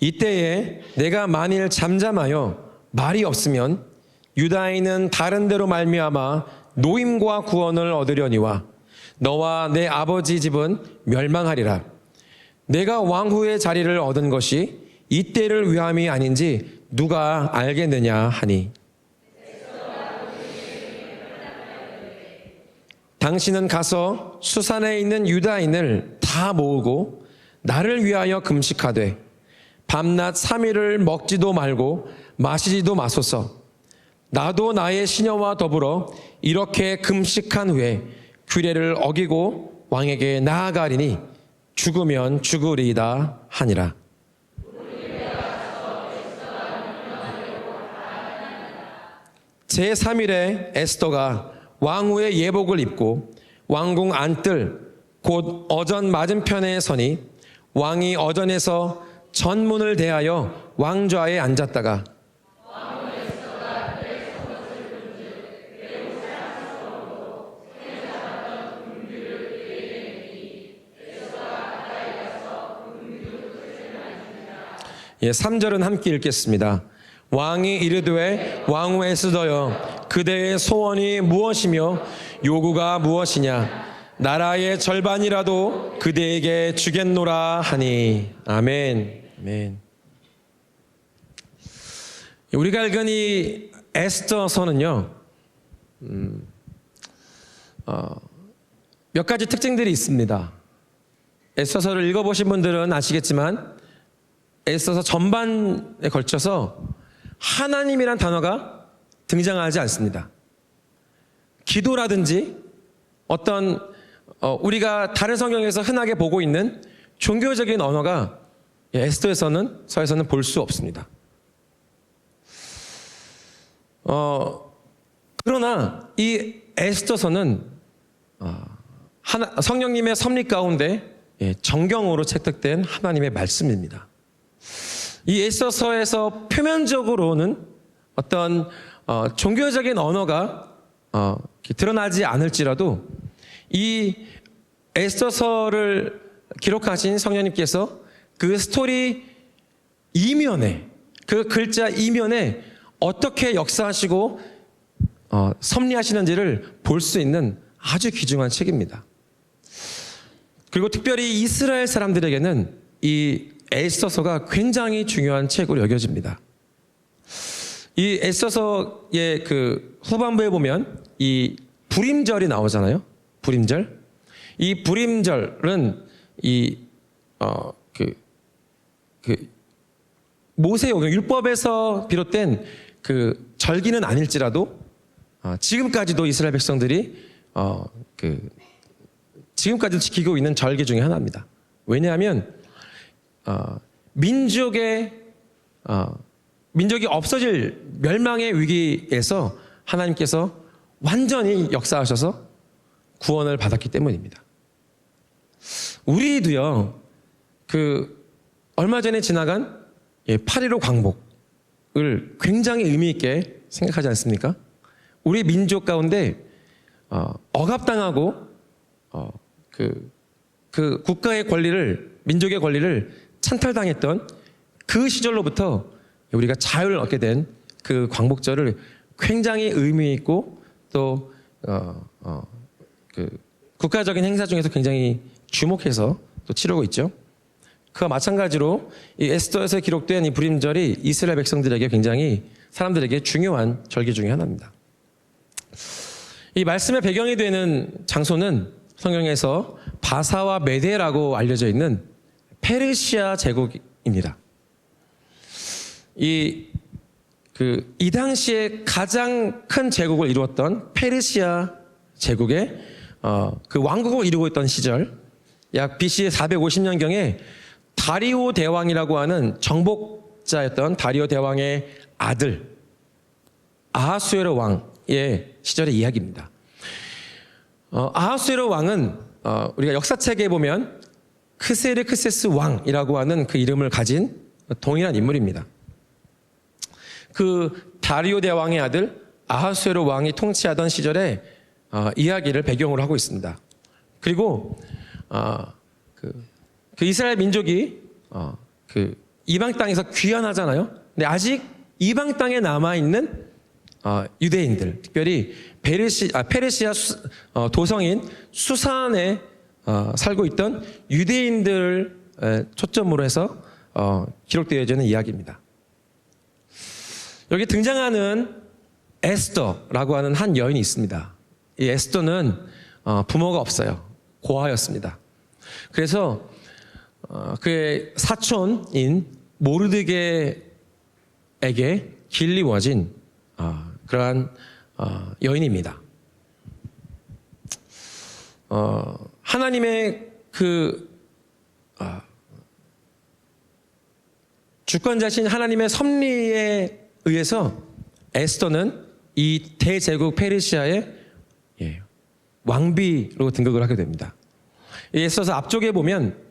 이때에 내가 만일 잠잠하여 말이 없으면 유다인은 다른 데로 말미암아 노임과 구원을 얻으려니와 너와 내 아버지 집은 멸망하리라. 내가 왕후의 자리를 얻은 것이 이때를 위함이 아닌지 누가 알겠느냐 하니, 당신은 가서 수산에 있는 유다인을 다 모으고 나를 위하여 금식하되 밤낮 3일을 먹지도 말고 마시지도 마소서. 나도 나의 시녀와 더불어 이렇게 금식한 후에 규례를 어기고 왕에게 나아가리니 죽으면 죽으리이다 하니라. 제3일에 에스더가 왕후의 예복을 입고 왕궁 안뜰 곧 어전 맞은편에 서니 왕이 어전에서 전문을 대하여 왕좌에 앉았다가 예, 3절은 함께 읽겠습니다. 왕이 이르되 왕후 에스더여 그대의 소원이 무엇이며 요구가 무엇이냐 나라의 절반이라도 그대에게 주겠노라 하니. 아멘. 아멘. 우리가 읽은 이 에스더서는요, 몇 가지 특징들이 있습니다. 에스더서를 읽어보신 분들은 아시겠지만 에스더서 전반에 걸쳐서 하나님이란 단어가 등장하지 않습니다. 기도라든지 어떤 우리가 다른 성경에서 흔하게 보고 있는 종교적인 언어가 에스더서에서는 볼 수 없습니다. 그러나 이 에스더서는 성령님의 섭리 가운데 정경으로 채택된 하나님의 말씀입니다. 이 에스더서에서 표면적으로는 어떤 종교적인 언어가 드러나지 않을지라도 이 에스더서를 기록하신 성령님께서 그 스토리 이면에, 그 글자 이면에 어떻게 역사하시고 섭리하시는지를 볼 수 있는 아주 귀중한 책입니다. 그리고 특별히 이스라엘 사람들에게는 이 에스더서가 굉장히 중요한 책으로 여겨집니다. 이 에스더서의 그 후반부에 보면 이 불임절이 나오잖아요. 불임절. 이 불임절은 모세오경 율법에서 비롯된 그 절기는 아닐지라도 지금까지도 이스라엘 백성들이 지금까지도 지키고 있는 절기 중에 하나입니다. 왜냐하면 민족이 없어질 멸망의 위기에서 하나님께서 완전히 역사하셔서 구원을 받았기 때문입니다. 우리도요, 얼마 전에 지나간 8.15 광복을 굉장히 의미 있게 생각하지 않습니까? 우리 민족 가운데 억압당하고 그 국가의 권리를, 민족의 권리를 찬탈당했던 그 시절로부터 우리가 자유를 얻게 된 그 광복절을 굉장히 의미 있고 또 국가적인 행사 중에서 굉장히 주목해서 또 치르고 있죠. 그와 마찬가지로 이 에스더에서 기록된 이 불임절이 이스라엘 백성들에게 굉장히 사람들에게 중요한 절기 중에 하나입니다. 이 말씀의 배경이 되는 장소는 성경에서 바사와 메대라고 알려져 있는 페르시아 제국입니다. 이 당시에 가장 큰 제국을 이루었던 페르시아 제국의 그 왕국을 이루고 있던 시절, 약 BC 450년경에 다리오 대왕이라고 하는 정복자였던 다리오 대왕의 아들 아하수에로 왕의 시절의 이야기입니다. 아하수에로 왕은 우리가 역사책에 보면 크세르크세스 왕이라고 하는 그 이름을 가진 동일한 인물입니다. 그 다리오 대왕의 아들 아하수에로 왕이 통치하던 시절의 이야기를 배경으로 하고 있습니다. 그리고 그 이스라엘 민족이 이방 땅에서 귀환하잖아요. 근데 아직 이방 땅에 남아 있는 유대인들, 특별히 페르시아 도성인 수산에 살고 있던 유대인들을 초점으로 해서 기록되어지는 이야기입니다. 여기 등장하는 에스더라고 하는 한 여인이 있습니다. 이 에스더는 부모가 없어요. 고아였습니다. 그래서 그의 사촌인 모르드게에게 길리워진 그러한 여인입니다. 하나님의 주권자신 하나님의 섭리에 의해서 에스더는 이 대제국 페르시아의 왕비로 등극을 하게 됩니다. 에스더서 앞쪽에 보면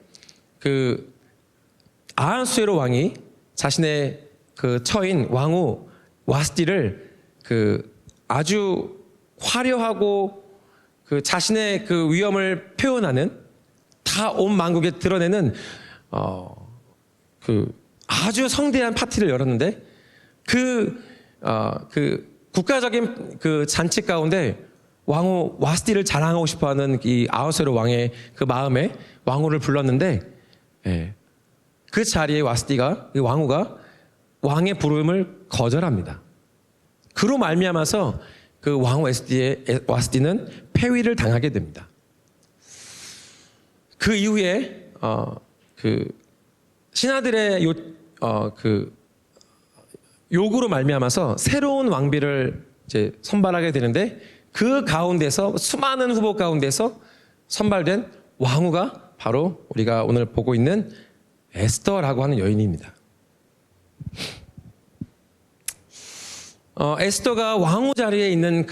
아하수에로 왕이 자신의 처인 왕후 와스디를 아주 화려하고 자신의 위엄을 표현하는, 다 온 만국에 드러내는 아주 성대한 파티를 열었는데 국가적인 잔치 가운데 왕후 와스디를 자랑하고 싶어하는 이 아하수에로 왕의 마음에 왕후를 불렀는데, 그 자리에 왕후가 왕의 부름을 거절합니다. 그로 말미암아서 왕후 와스디는 폐위를 당하게 됩니다. 그 이후에 신하들의 요구로 말미암아서 새로운 왕비를 이제 선발하게 되는데, 그 가운데서 수많은 후보 가운데서 선발된 왕후가 바로 우리가 오늘 보고 있는 에스더라고 하는 여인입니다. 에스더가 왕후 자리에 있는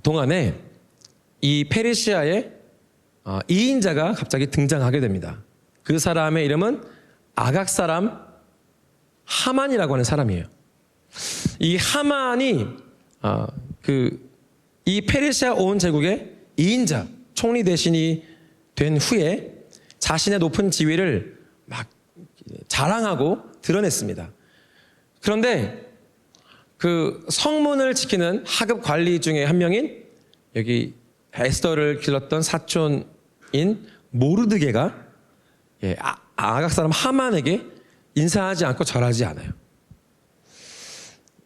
동안에 이 페르시아의 2인자가 갑자기 등장하게 됩니다. 그 사람의 이름은 아각 사람 하만이라고 하는 사람이에요. 이 하만이 이 페르시아 온 제국의 2인자 총리 대신이 된 후에 자신의 높은 지위를 막 자랑하고 드러냈습니다. 그런데 성문을 지키는 하급 관리 중에 한 명인 여기 에스더를 길렀던 사촌인 모르드게가 아각 사람 하만에게 인사하지 않고 절하지 않아요.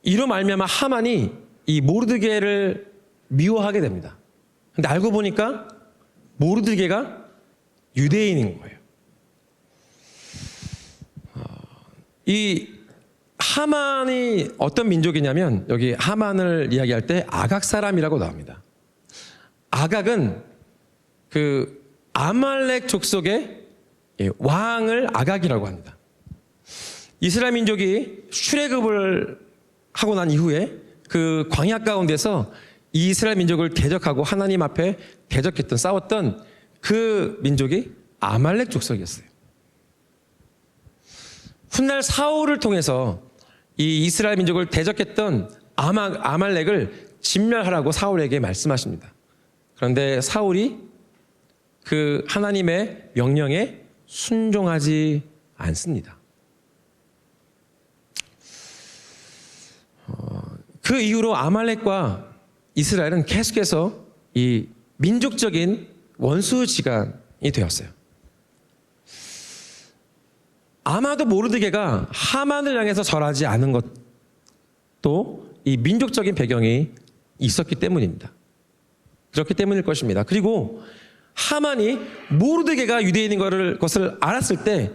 이로 말미암아 하만이 이 모르드게를 미워하게 됩니다. 근데 알고 보니까 모르드게가 유대인인 거예요. 이 하만이 어떤 민족이냐면, 여기 하만을 이야기할 때 아각 사람이라고 나옵니다. 아각은 아말렉 족속의 왕을 아각이라고 합니다. 이스라엘 민족이 출애굽을 하고 난 이후에 광야 가운데서 이스라엘 민족을 대적하고 하나님 앞에 대적했던, 싸웠던 그 민족이 아말렉 족속이었어요. 훗날 사울을 통해서 이 이스라엘 민족을 대적했던 아말렉을 진멸하라고 사울에게 말씀하십니다. 그런데 사울이 하나님의 명령에 순종하지 않습니다. 그 이후로 아말렉과 이스라엘은 계속해서 이 민족적인 원수지간이 되었어요. 아마도 모르드게가 하만을 향해서 절하지 않은 것도 이 민족적인 배경이 있었기 때문입니다. 그렇기 때문일 것입니다. 그리고 하만이 모르드게가 유대인인 것을 알았을 때,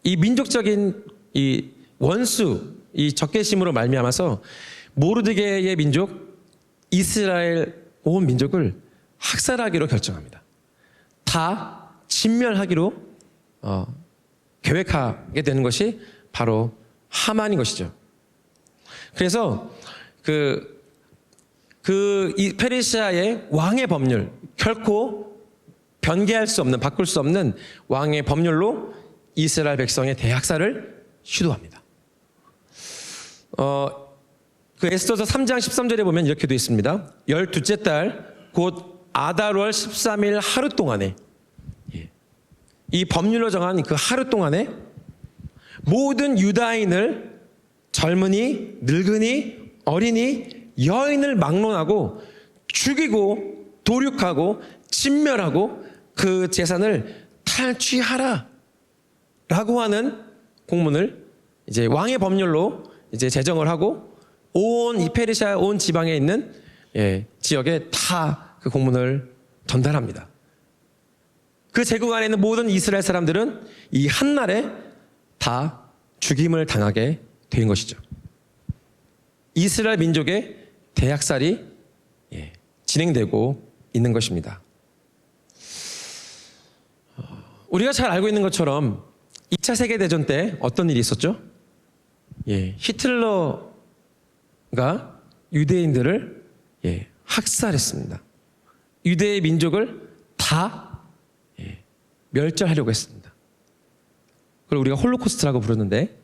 이 민족적인 이 원수, 이 적개심으로 말미암아서 모르드게의 민족, 이스라엘 온 민족을 학살하기로 결정합니다. 다 진멸하기로 계획하게 되는 것이 바로 하만인 것이죠. 그래서 이 페르시아의 왕의 법률, 결코 변개할 수 없는, 바꿀 수 없는 왕의 법률로 이스라엘 백성의 대학살을 시도합니다. 에스더서 3장 13절에 보면 이렇게 되어 있습니다. 12째 달 곧 아달월 13일 하루 동안에 이 법률로 정한 그 하루 동안에 모든 유다인을 젊은이, 늙은이, 어린이, 여인을 막론하고 죽이고 도륙하고 진멸하고 그 재산을 탈취하라 라고 하는 공문을 이제 왕의 법률로 이제 제정을 하고 온 이 페르시아 온 지방에 있는 지역에 다 그 공문을 전달합니다. 그 제국 안에 있는 모든 이스라엘 사람들은 이 한날에 다 죽임을 당하게 된 것이죠. 이스라엘 민족의 대학살이 진행되고 있는 것입니다. 우리가 잘 알고 있는 것처럼 2차 세계대전 때 어떤 일이 있었죠? 히틀러가 유대인들을 학살했습니다. 유대의 민족을 다 멸절하려고 했습니다. 그걸 우리가 홀로코스트라고 부르는데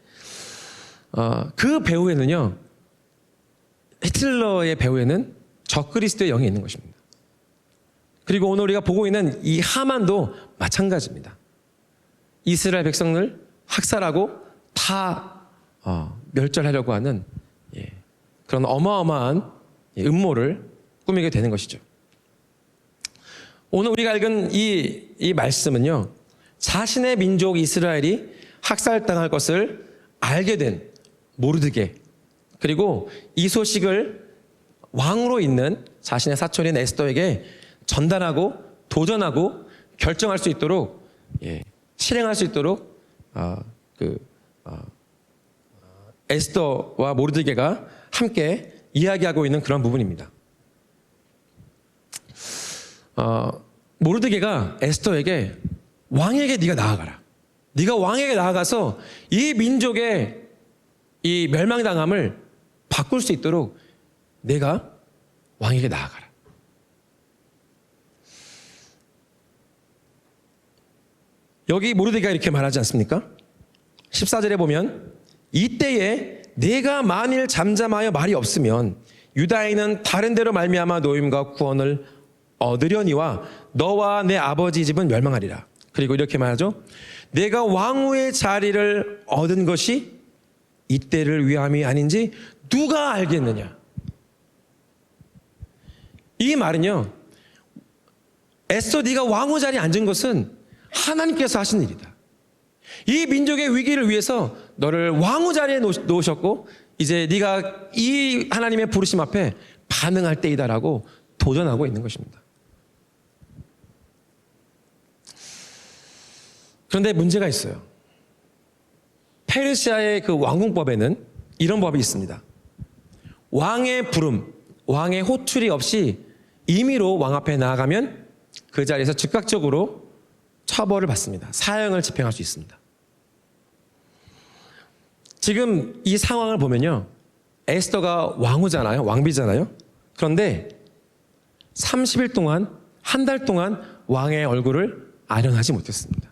그 배후에는요, 히틀러의 배후에는 적그리스도의 영이 있는 것입니다. 그리고 오늘 우리가 보고 있는 이 하만도 마찬가지입니다. 이스라엘 백성을 학살하고 다 멸절하려고 하는 그런 어마어마한 음모를 꾸미게 되는 것이죠. 오늘 우리가 읽은 이 말씀은요, 자신의 민족 이스라엘이 학살당할 것을 알게 된 모르드게, 그리고 이 소식을 왕으로 있는 자신의 사촌인 에스더에게 전달하고 도전하고 결정할 수 있도록 실행할 수 있도록 에스더와 모르드게가 함께 이야기하고 있는 그런 부분입니다. 모르드게가 에스더에게 왕에게 네가 나아가라. 네가 왕에게 나아가서 이 민족의 이 멸망당함을 바꿀 수 있도록 내가 왕에게 나아가라. 여기 모르드게가 이렇게 말하지 않습니까? 14절에 보면 이때에 내가 만일 잠잠하여 말이 없으면 유다인은 다른 데로 말미암아 노임과 구원을 얻으려니와 너와 내 아버지 집은 멸망하리라. 그리고 이렇게 말하죠. 내가 왕후의 자리를 얻은 것이 이때를 위함이 아닌지 누가 알겠느냐. 이 말은요, 에스더 네가 왕후 자리에 앉은 것은 하나님께서 하신 일이다. 이 민족의 위기를 위해서 너를 왕후 자리에 놓으셨고 이제 네가 이 하나님의 부르심 앞에 반응할 때이다라고 도전하고 있는 것입니다. 그런데 문제가 있어요. 페르시아의 그 왕궁법에는 이런 법이 있습니다. 왕의 부름, 왕의 호출이 없이 임의로 왕 앞에 나아가면 그 자리에서 즉각적으로 처벌을 받습니다. 사형을 집행할 수 있습니다. 지금 이 상황을 보면요, 에스더가 왕후잖아요. 왕비잖아요. 그런데 30일 동안, 한 달 동안 왕의 얼굴을 아련하지 못했습니다.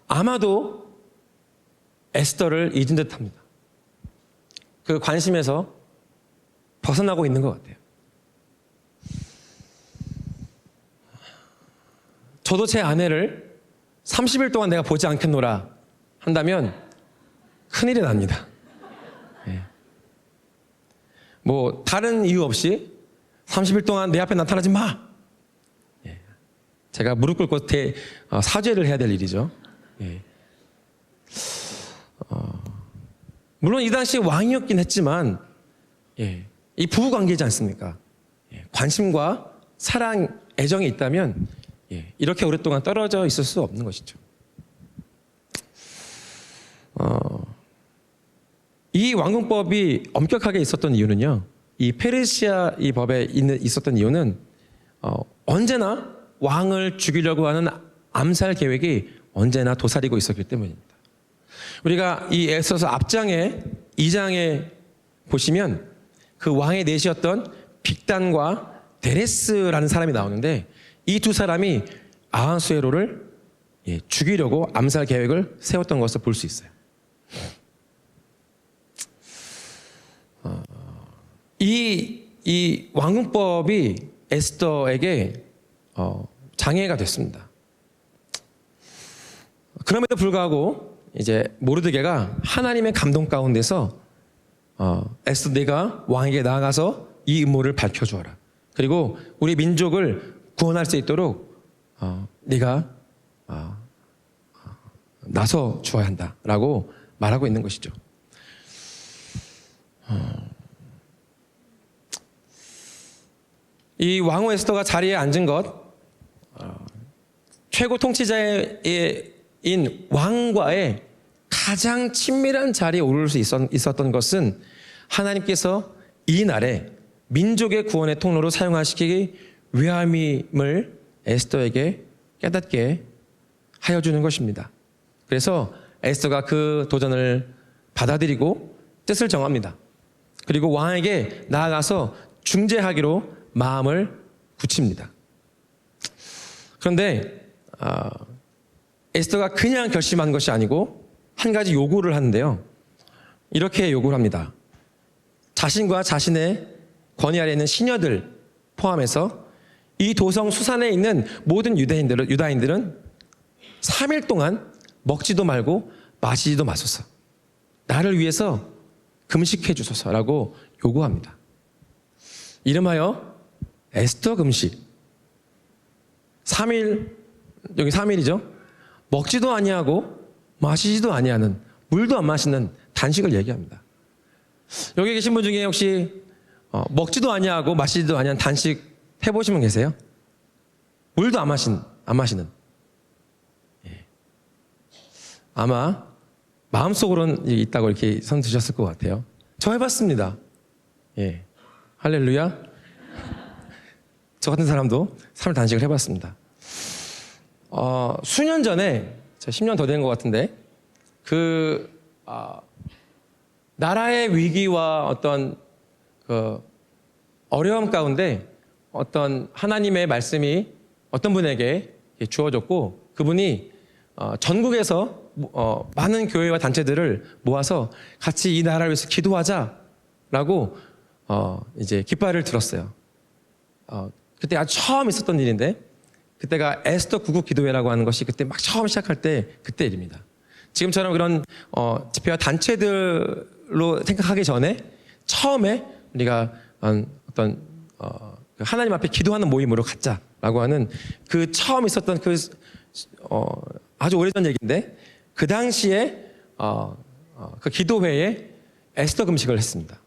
아마도 에스더를 잊은 듯합니다. 그 관심에서 벗어나고 있는 것 같아요. 저도 제 아내를 30일 동안 내가 보지 않겠노라 한다면 큰일이 납니다. 뭐 다른 이유 없이 30일 동안 내 앞에 나타나지 마. 제가 무릎 꿇고 사죄를 해야 될 일이죠. 물론 이 당시 왕이었긴 했지만 이 부부관계지 않습니까? 관심과 사랑, 애정이 있다면 이렇게 오랫동안 떨어져 있을 수 없는 것이죠. 이 왕궁법이 엄격하게 있었던 이유는요, 이 페르시아 이 법에 있었던 이유는 언제나 왕을 죽이려고 하는 암살 계획이 언제나 도사리고 있었기 때문입니다. 우리가 이 에스더서 앞장에 2장에 보시면 그 왕의 넷이었던 빅단과 데레스라는 사람이 나오는데 이 두 사람이 아하수에로를 죽이려고 암살 계획을 세웠던 것을 볼 수 있어요. 이 왕궁법이 에스더에게 장애가 됐습니다. 그럼에도 불구하고 이제 모르드게가 하나님의 감동 가운데서 에스더 네가 왕에게 나아가서 이 음모를 밝혀주어라. 그리고 우리 민족을 구원할 수 있도록 네가 나서 주어야 한다라고 말하고 있는 것이죠. 이 왕후 에스더가 자리에 앉은 것, 최고 통치자인 왕과의 가장 친밀한 자리에 오를 수 있었던 것은 하나님께서 이 날에 민족의 구원의 통로로 사용하시기 위함임을 에스더에게 깨닫게 하여 주는 것입니다. 그래서 에스더가 그 도전을 받아들이고 뜻을 정합니다. 그리고 왕에게 나아가서 중재하기로 마음을 굳힙니다. 그런데 에스더가 그냥 결심한 것이 아니고 한 가지 요구를 하는데요. 이렇게 요구를 합니다. 자신과 자신의 권위 아래 있는 시녀들 포함해서 이 도성 수산에 있는 모든 유다인들은 3일 동안 먹지도 말고 마시지도 마소서. 나를 위해서 금식해 주소서라고 요구합니다. 이름하여 에스더 금식. 3일, 여기 3일이죠. 먹지도 아니하고 마시지도 아니하는, 물도 안 마시는 단식을 얘기합니다. 여기 계신 분 중에 혹시 먹지도 아니하고 마시지도 아니하는 단식 해보시면 계세요? 물도 안 마시는. 예. 아마 마음속으로는 있다고 이렇게 손 드셨을 것 같아요. 저 해봤습니다. 예. 할렐루야. 저 같은 사람도 3일 단식을 해봤습니다. 수년 전에, 10년 더 된 것 같은데, 나라의 위기와 어떤 어려움 가운데 어떤 하나님의 말씀이 어떤 분에게 주어졌고, 그분이 전국에서 많은 교회와 단체들을 모아서 같이 이 나라를 위해서 기도하자라고 이제 깃발을 들었어요. 그때 아주 처음 있었던 일인데, 그때가 에스더 구국 기도회라고 하는 것이 그때 막 처음 시작할 때 그때 일입니다. 지금처럼 그런 집회와 단체들로 생각하기 전에 처음에 우리가 어떤 하나님 앞에 기도하는 모임으로 갖자라고 하는 그 처음 있었던 아주 오래전 얘기인데, 그 당시에 그 기도회에 에스더 금식을 했습니다.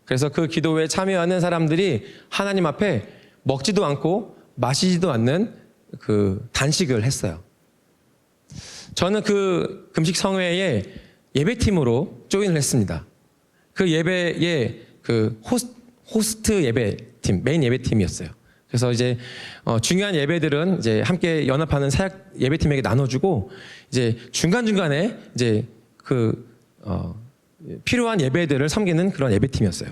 그래서 그 기도회에 참여하는 사람들이 하나님 앞에 먹지도 않고 마시지도 않는 그 단식을 했어요. 저는 그 금식 성회에 예배팀으로 조인을 했습니다. 그 예배의 그 호스트 예배팀, 메인 예배팀이었어요. 그래서 이제 중요한 예배들은 이제 함께 연합하는 사역 예배팀에게 나눠주고, 이제 중간중간에 이제 필요한 예배들을 섬기는 그런 예배팀이었어요.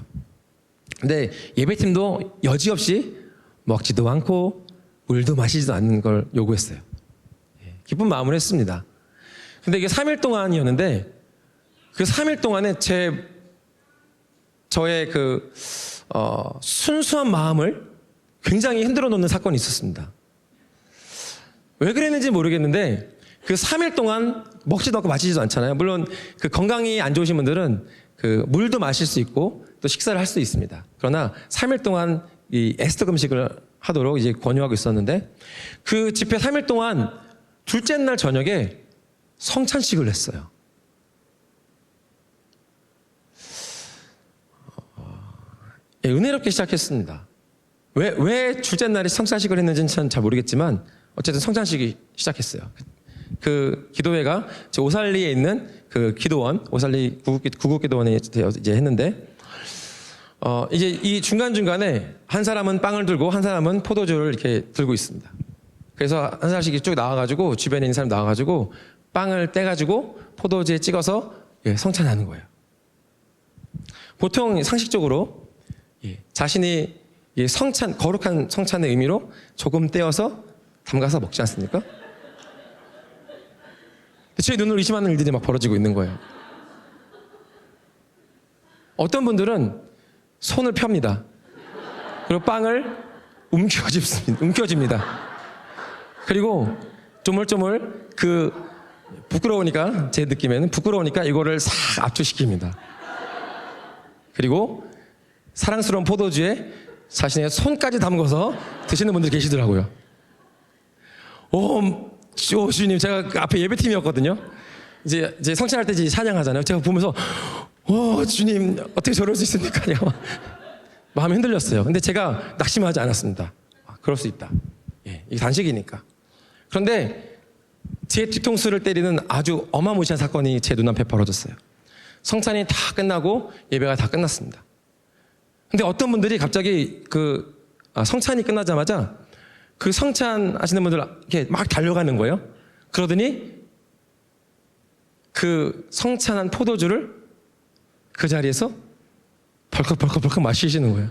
근데 예배팀도 여지없이 먹지도 않고 물도 마시지도 않는 걸 요구했어요. 기쁜 마음으로 했습니다. 근데 이게 3일 동안이었는데, 그 3일 동안에 저의 순수한 마음을 굉장히 흔들어 놓는 사건이 있었습니다. 왜 그랬는지 모르겠는데, 그 3일 동안 먹지도 않고 마시지도 않잖아요. 물론 그 건강이 안 좋으신 분들은 그 물도 마실 수 있고 또 식사를 할 수 있습니다. 그러나 3일 동안 이 에스더 금식을 하도록 이제 권유하고 있었는데, 그 집회 3일 동안 둘째 날 저녁에 성찬식을 했어요. 은혜롭게 시작했습니다. 왜 둘째 날에 성찬식을 했는지는 잘 모르겠지만 어쨌든 성찬식이 시작했어요. 그 기도회가 오살리에 있는 그 기도원, 오살리 구국기도원에 이제 했는데, 이제 이 중간중간에 한 사람은 빵을 들고 한 사람은 포도주를 이렇게 들고 있습니다. 그래서 한 사람씩 쭉 나와가지고, 주변에 있는 사람 나와가지고 빵을 떼가지고 포도주에 찍어서 성찬하는 거예요. 보통 상식적으로 자신이 거룩한 성찬의 의미로 조금 떼어서 담가서 먹지 않습니까? 제 눈으로 의심하는 일들이 막 벌어지고 있는 거예요. 어떤 분들은 손을 펴니다. 그리고 빵을 움켜집니다. 그리고 조물조물 그 부끄러우니까 제 느낌에는 부끄러우니까 이거를 싹 압축시킵니다. 그리고 사랑스러운 포도주에 자신의 손까지 담궈서 드시는 분들 계시더라고요. 주님, 제가 앞에 예배팀이었거든요. 이제 성찬할 때 이제 찬양하잖아요. 제가 보면서 주님 어떻게 저럴 수 있습니까? 마음이 흔들렸어요. 근데 제가 낙심하지 않았습니다. 그럴 수 있다. 이게 단식이니까. 그런데 제 뒤통수를 때리는 아주 어마무시한 사건이 제 눈앞에 벌어졌어요. 성찬이 다 끝나고 예배가 다 끝났습니다. 근데 어떤 분들이 갑자기 성찬이 끝나자마자 그 성찬 하시는 분들 이렇게 막 달려가는 거예요. 그러더니 그 성찬한 포도주를 그 자리에서 벌컥 마시시는 거예요.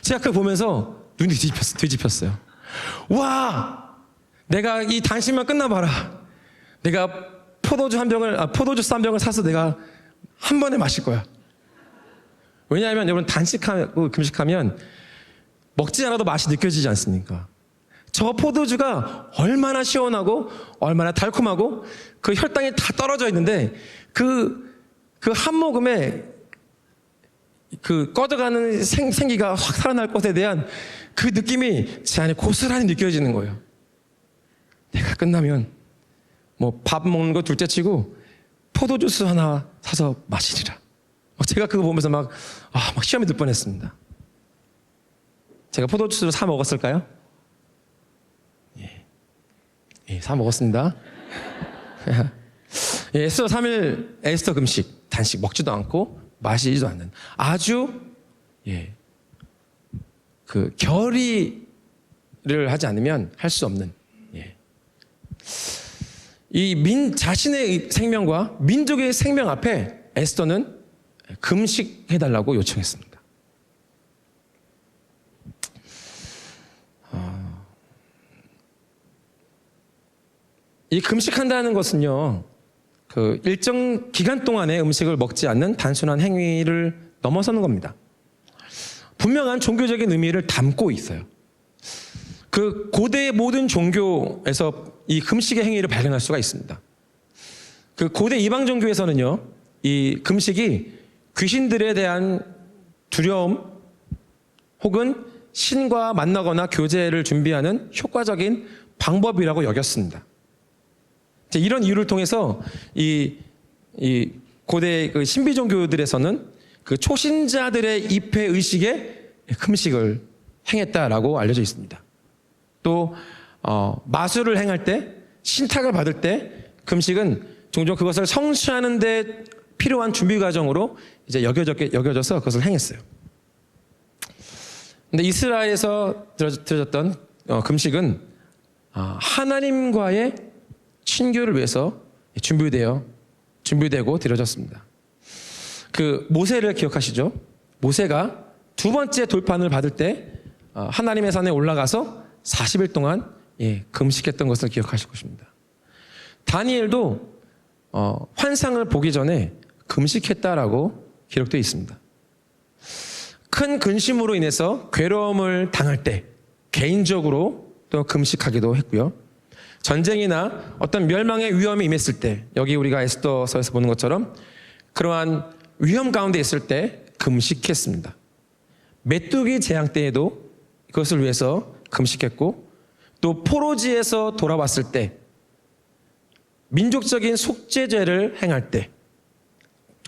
제가 그걸 보면서 눈이 뒤집혔어요. 와! 내가 이 단식만 끝나봐라. 내가 포도주 한 병을 사서 내가 한 번에 마실 거야. 왜냐하면 여러분 단식하고 금식하면 먹지 않아도 맛이 느껴지지 않습니까? 저 포도주가 얼마나 시원하고 얼마나 달콤하고 그 혈당이 다 떨어져 있는데 그 한 모금에 그 꺼져가는 생기가 확 살아날 것에 대한 그 느낌이 제 안에 고스란히 느껴지는 거예요. 내가 끝나면 뭐 밥 먹는 거 둘째치고 포도주스 하나 사서 마시리라. 제가 그거 보면서 막 시험이 들 뻔했습니다. 제가 포도주스를 사 먹었을까요? 사 먹었습니다. 에스더 3일 에스더 금식, 단식 먹지도 않고 마시지도 않는 아주 그 결의를 하지 않으면 할 수 없는 이 자신의 생명과 민족의 생명 앞에 에스더는 금식해달라고 요청했습니다. 이 금식한다는 것은요, 그 일정 기간 동안의 음식을 먹지 않는 단순한 행위를 넘어서는 겁니다. 분명한 종교적인 의미를 담고 있어요. 그 고대의 모든 종교에서 이 금식의 행위를 발견할 수가 있습니다. 그 고대 이방 종교에서는요, 이 금식이 귀신들에 대한 두려움 혹은 신과 만나거나 교제를 준비하는 효과적인 방법이라고 여겼습니다. 이런 이유를 통해서 이 고대 그 신비 종교들에서는 그 초신자들의 입회 의식에 금식을 행했다라고 알려져 있습니다. 또 마술을 행할 때, 신탁을 받을 때 금식은 종종 그것을 성취하는 데 필요한 준비 과정으로 이제 여겨져서 그것을 행했어요. 근데 이스라엘에서 들어졌던 금식은 하나님과의 친교를 위해서 준비되고 드려졌습니다. 그 모세를 기억하시죠? 모세가 두 번째 돌판을 받을 때 하나님의 산에 올라가서 40일 동안 금식했던 것을 기억하실 것입니다. 다니엘도 환상을 보기 전에 금식했다라고 기록되어 있습니다. 큰 근심으로 인해서 괴로움을 당할 때 개인적으로 또 금식하기도 했고요. 전쟁이나 어떤 멸망의 위험이 임했을 때, 여기 우리가 에스더서에서 보는 것처럼 그러한 위험 가운데 있을 때 금식했습니다. 메뚜기 재앙 때에도 그것을 위해서 금식했고, 또 포로지에서 돌아왔을 때, 민족적인 속죄제를 행할 때,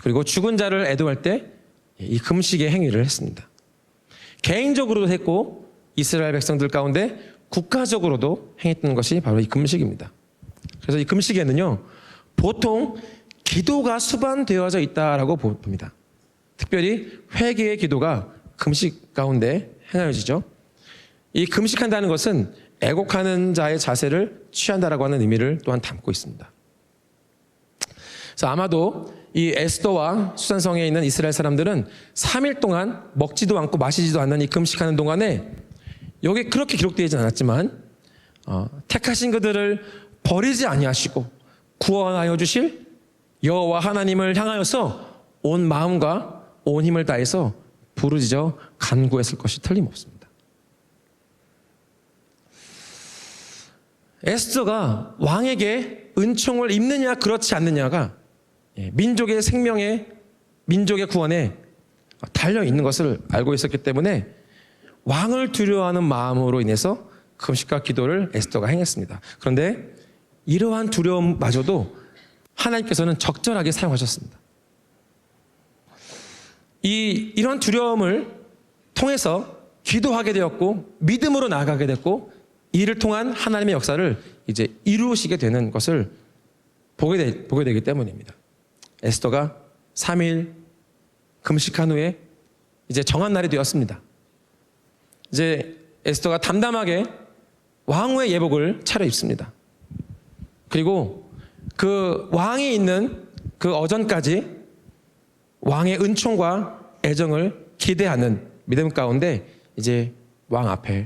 그리고 죽은 자를 애도할 때 이 금식의 행위를 했습니다. 개인적으로도 했고 이스라엘 백성들 가운데 국가적으로도 행했던 것이 바로 이 금식입니다. 그래서 이 금식에는요, 보통 기도가 수반되어져 있다라고 봅니다. 특별히 회개의 기도가 금식 가운데 행하여지죠. 이 금식한다는 것은 애곡하는 자의 자세를 취한다라고 하는 의미를 또한 담고 있습니다. 그래서 아마도 이 에스더와 수산성에 있는 이스라엘 사람들은 3일 동안 먹지도 않고 마시지도 않는 이 금식하는 동안에, 여기 그렇게 기록되지 않았지만 택하신 그들을 버리지 아니하시고 구원하여 주실 여호와 하나님을 향하여서 온 마음과 온 힘을 다해서 부르짖어 간구했을 것이 틀림없습니다. 에스더가 왕에게 은총을 입느냐 그렇지 않느냐가 민족의 생명에, 민족의 구원에 달려 있는 것을 알고 있었기 때문에 왕을 두려워하는 마음으로 인해서 금식과 기도를 에스더가 행했습니다. 그런데 이러한 두려움마저도 하나님께서는 적절하게 사용하셨습니다. 이러한 두려움을 통해서 기도하게 되었고 믿음으로 나아가게 됐고 이를 통한 하나님의 역사를 이제 이루시게 되는 것을 보게 되기 때문입니다. 에스더가 3일 금식한 후에 이제 정한 날이 되었습니다. 이제 에스더가 담담하게 왕후의 예복을 차려입습니다. 그리고 그 왕이 있는 그 어전까지 왕의 은총과 애정을 기대하는 믿음 가운데 이제 왕 앞에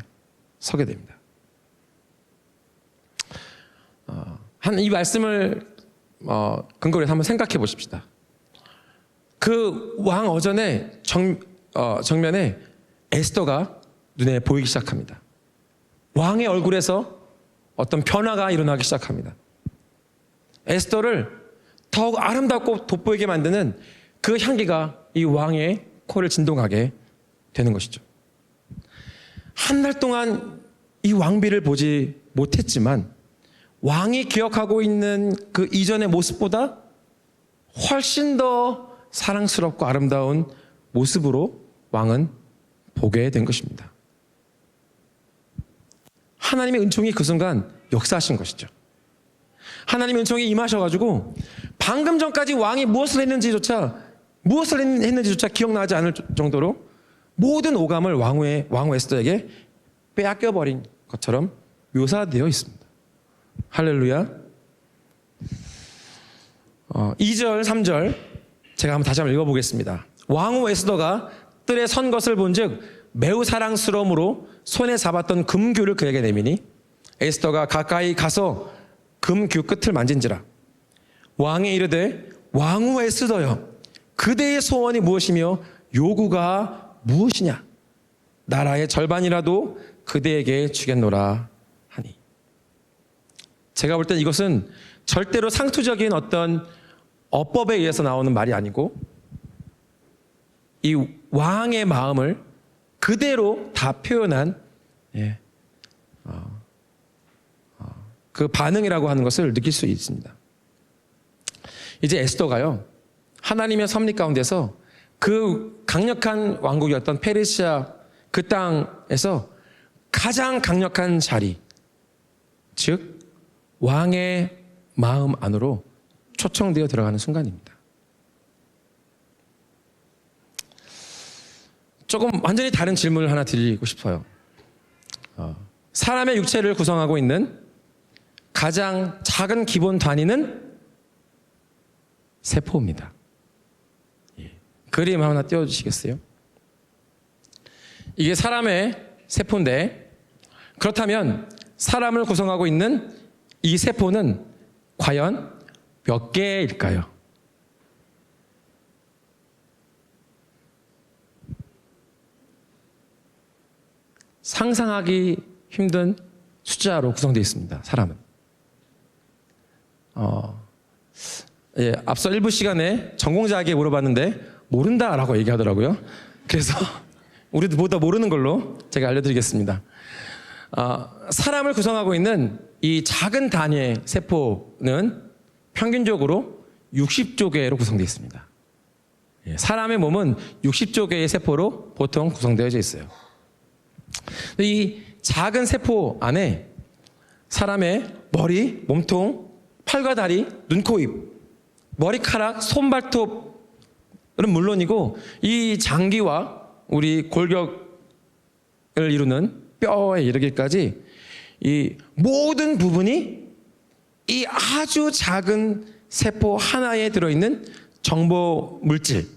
서게 됩니다. 이 말씀을 근거로 해서 한번 생각해 보십시다. 그 왕 어전의 정면에 에스더가 눈에 보이기 시작합니다. 왕의 얼굴에서 어떤 변화가 일어나기 시작합니다. 에스더를 더욱 아름답고 돋보이게 만드는 그 향기가 이 왕의 코를 진동하게 되는 것이죠. 한 달 동안 이 왕비를 보지 못했지만 왕이 기억하고 있는 그 이전의 모습보다 훨씬 더 사랑스럽고 아름다운 모습으로 왕은 보게 된 것입니다. 하나님의 은총이 그 순간 역사하신 것이죠. 하나님의 은총이 임하셔가지고 방금 전까지 왕이 무엇을 했는지조차 기억나지 않을 정도로 모든 오감을 왕후 에스더에게 빼앗겨버린 것처럼 묘사되어 있습니다. 할렐루야. 2절, 3절 제가 한번 다시 한번 읽어보겠습니다. 왕후 에스더가 뜰에 선 것을 본즉 매우 사랑스러움으로 손에 잡았던 금규를 그에게 내미니 에스더가 가까이 가서 금규 끝을 만진지라. 왕이 이르되 왕후 에스더여 그대의 소원이 무엇이며 요구가 무엇이냐? 나라의 절반이라도 그대에게 주겠노라 하니. 제가 볼 땐 이것은 절대로 상투적인 어떤 어법에 의해서 나오는 말이 아니고 이 왕의 마음을 그대로 다 표현한 그 반응이라고 하는 것을 느낄 수 있습니다. 이제 에스더가요, 하나님의 섭리 가운데서 그 강력한 왕국이었던 페르시아 그 땅에서 가장 강력한 자리, 즉 왕의 마음 안으로 초청되어 들어가는 순간입니다. 조금 완전히 다른 질문을 하나 드리고 싶어요. 사람의 육체를 구성하고 있는 가장 작은 기본 단위는 세포입니다. 그림 하나 띄워주시겠어요? 이게 사람의 세포인데 그렇다면 사람을 구성하고 있는 이 세포는 과연 몇 개일까요? 상상하기 힘든 숫자로 구성되어 있습니다. 사람은. 앞서 일부 시간에 전공자에게 물어봤는데 모른다라고 얘기하더라고요. 그래서 우리도 보다 모르는 걸로 제가 알려드리겠습니다. 사람을 구성하고 있는 이 작은 단위의 세포는 평균적으로 60조 개로 구성되어 있습니다. 사람의 몸은 60조 개의 세포로 보통 구성되어져 있어요. 이 작은 세포 안에 사람의 머리, 몸통, 팔과 다리, 눈, 코, 입, 머리카락, 손발톱은 물론이고 이 장기와 우리 골격을 이루는 뼈에 이르기까지 이 모든 부분이 이 아주 작은 세포 하나에 들어있는 정보 물질,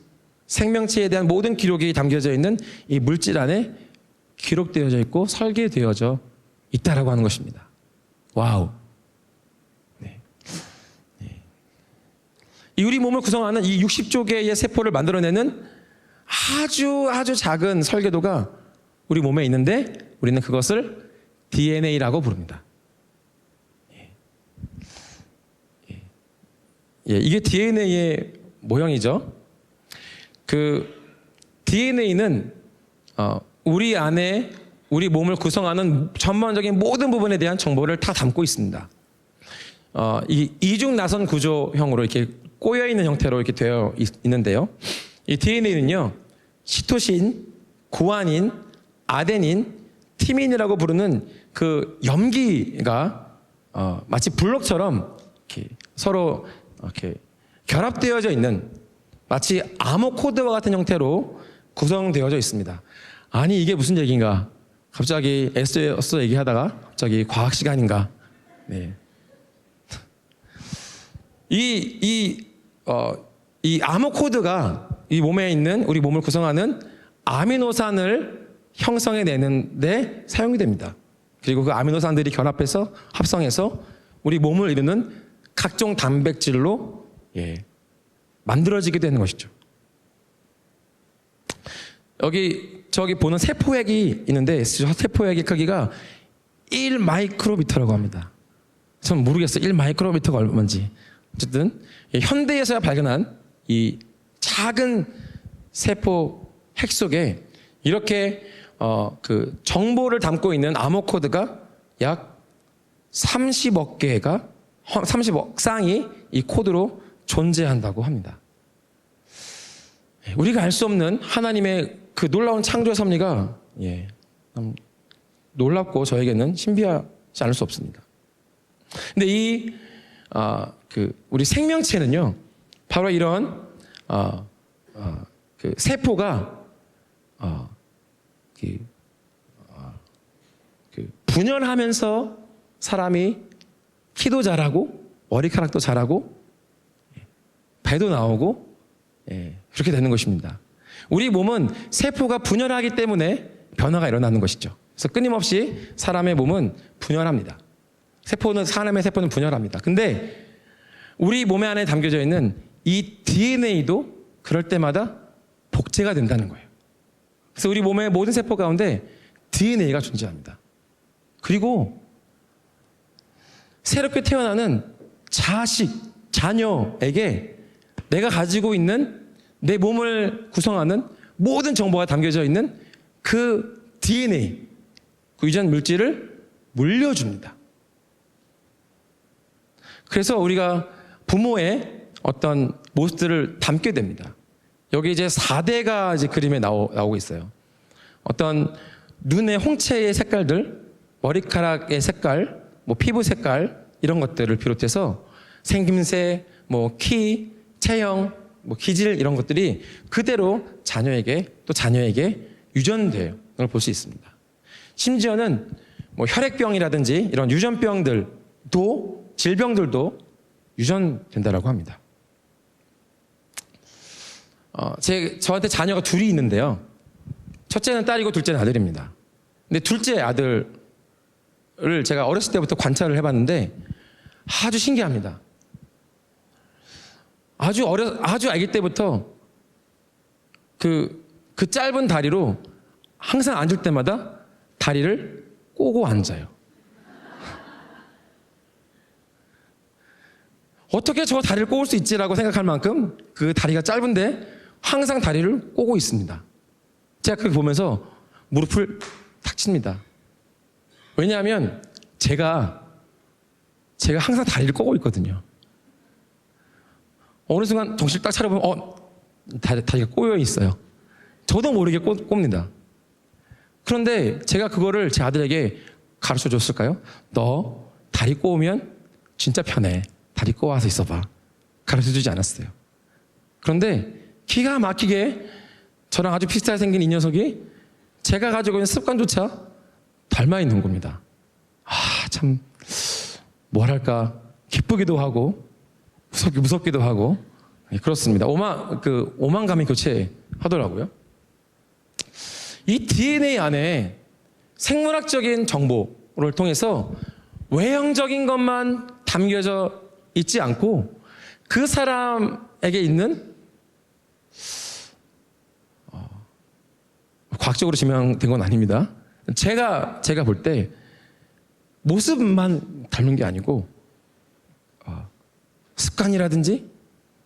생명체에 대한 모든 기록이 담겨져 있는 이 물질 안에 기록되어져 있고 설계되어져 있다라고 하는 것입니다. 와우. 이 우리 몸을 구성하는 이 60조 개의 세포를 만들어내는 아주 작은 설계도가 우리 몸에 있는데 우리는 그것을 DNA라고 부릅니다. 예, 이게 DNA의 모형이죠. 그 DNA는 우리 안에 우리 몸을 구성하는 전반적인 모든 부분에 대한 정보를 다 담고 있습니다. 이 이중 나선 구조형으로 이렇게 꼬여 있는 형태로 이렇게 되어 있는데요. 이 DNA는요, 시토신, 구아닌, 아데닌, 티민이라고 부르는 그 염기가 마치 블록처럼 이렇게 서로 이렇게 결합되어져 있는 마치 암호 코드와 같은 형태로 구성되어져 있습니다. 아니 이게 무슨 얘기인가? 갑자기 에스더 얘기하다가 갑자기 과학 시간인가? 네. 이 암호 코드가 이 몸에 있는 우리 몸을 구성하는 아미노산을 형성해내는데 사용이 됩니다. 그리고 그 아미노산들이 결합해서 합성해서 우리 몸을 이루는 각종 단백질로 만들어지게 되는 것이죠. 저기 보는 세포액이 있는데 세포액의 크기가 1마이크로미터라고 합니다. 전 모르겠어요. 1마이크로미터가 얼마인지. 어쨌든 현대에서야 발견한 이 작은 세포 핵 속에 이렇게 그 정보를 담고 있는 암호 코드가 약 30억 쌍이 이 코드로 존재한다고 합니다. 우리가 알 수 없는 하나님의 그 놀라운 창조의 섭리가 놀랍고 저에게는 신비하지 않을 수 없습니다. 근데 우리 생명체는요, 바로 이런 그 세포가 분열하면서 사람이 키도 자라고 머리카락도 자라고 배도 나오고 그렇게 되는 것입니다. 우리 몸은 세포가 분열하기 때문에 변화가 일어나는 것이죠. 그래서 끊임없이 사람의 몸은 분열합니다. 사람의 세포는 분열합니다. 근데 우리 몸 안에 담겨져 있는 이 DNA도 그럴 때마다 복제가 된다는 거예요. 그래서 우리 몸의 모든 세포 가운데 DNA가 존재합니다. 그리고 새롭게 태어나는 자녀에게 내가 가지고 있는 내 몸을 구성하는 모든 정보가 담겨져 있는 그 DNA, 그 유전 물질을 물려줍니다. 그래서 우리가 부모의 어떤 모습들을 담게 됩니다. 여기 이제 4대가 이제 그림에 나오고 있어요. 어떤 눈의 홍채의 색깔들, 머리카락의 색깔, 피부 색깔 이런 것들을 비롯해서 생김새, 키, 체형, 기질 이런 것들이 그대로 자녀에게 유전되는 걸 볼 수 있습니다. 심지어는 혈액병이라든지 이런 유전병들도 질병들도 유전된다라고 합니다. 저한테 자녀가 둘이 있는데요. 첫째는 딸이고 둘째는 아들입니다. 근데 둘째 아들을 제가 어렸을 때부터 관찰을 해봤는데 아주 신기합니다. 아주 아기 때부터 그 짧은 다리로 항상 앉을 때마다 다리를 꼬고 앉아요. 어떻게 저 다리를 꼬을 수 있지라고 생각할 만큼 그 다리가 짧은데 항상 다리를 꼬고 있습니다. 제가 그걸 보면서 무릎을 탁 칩니다. 왜냐하면 제가 항상 다리를 꼬고 있거든요. 어느 순간 정신을 딱 차려보면 다리가 꼬여 있어요. 저도 모르게 꼽니다. 그런데 제가 그거를 제 아들에게 가르쳐 줬을까요? 너 다리 꼬우면 진짜 편해. 다리 꼬아서 있어봐. 가르쳐 주지 않았어요. 그런데 기가 막히게 저랑 아주 비슷하게 생긴 이 녀석이 제가 가지고 있는 습관조차 닮아 있는 겁니다. 참 뭐랄까 기쁘기도 하고 무섭기도 하고 그렇습니다. 오만감이 교체하더라고요. 이 DNA 안에 생물학적인 정보를 통해서 외형적인 것만 담겨져 있지 않고 그 사람에게 있는 과학적으로 증명된 건 아닙니다. 제가 볼 때 모습만 닮은 게 아니고 습관이라든지